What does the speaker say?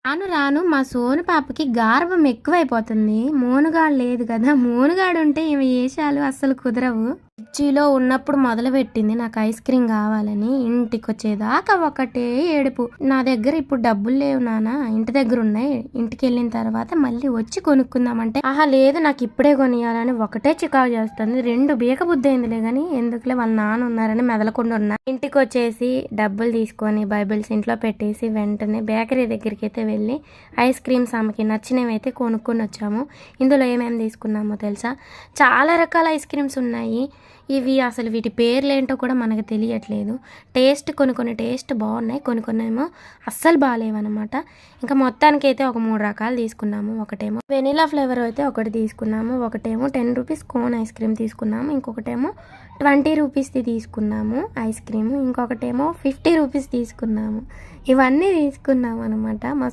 రాను రాను మా సోను పాపకి గారాబం ఎక్కువైపోతుంది. మోనుగాడు లేదు కదా! మోనుగాడు ఉంటే ఈమె ఏషాలు అస్సలు కుదరవు. మిర్చిలో ఉన్నప్పుడు మొదలుపెట్టింది నాకు ఐస్ క్రీమ్ కావాలని. ఇంటికొచ్చేదాకా ఒకటే ఏడుపు. నా దగ్గర ఇప్పుడు డబ్బులు లేవు నాన్న, ఇంటి దగ్గర ఉన్నాయి, ఇంటికి వెళ్ళిన తర్వాత మళ్ళీ వచ్చి కొనుక్కుందామంటే ఆహా లేదు నాకు ఇప్పుడే కొనియాలని ఒకటే చికాకు చేస్తుంది. 2 బీక బుద్ధి అయిందిలే కానీ ఎందుకులే వాళ్ళ నాన్న ఉన్నారని మెదలకుండా ఉన్నా. ఇంటికి వచ్చేసి డబ్బులు తీసుకొని బైబిల్స్ ఇంట్లో పెట్టేసి వెంటనే బేకరీ దగ్గరికి అయితే వెళ్ళి ఐస్ క్రీమ్స్ ఆమెకి నచ్చినవి అయితే కొనుక్కొని వచ్చాము. ఇందులో ఏమేమి తీసుకున్నామో తెలుసా? చాలా రకాల ఐస్ క్రీమ్స్ ఉన్నాయి. ఇవి అసలు వీటి పేర్లు ఏంటో కూడా మనకు తెలియట్లేదు. కొన్ని టేస్ట్ బాగున్నాయి, కొన్ని ఏమో అస్సలు బాగాలేవన్నమాట. ఇంకా మొత్తానికి అయితే ఒక 3 రకాలు తీసుకున్నాము. ఒకటేమో వెనిలా ఫ్లేవర్ అయితే ఒకటి తీసుకున్నాము, ఒకటేమో 10 రూపీస్ కోన్ ఐస్ క్రీమ్ తీసుకున్నాము, ఇంకొకటేమో 20 రూపీస్ది తీసుకున్నాము ఐస్ క్రీము, ఇంకొకటేమో 50 రూపీస్ తీసుకున్నాము. ఇవన్నీ తీసుకున్నాము అనమాట. మా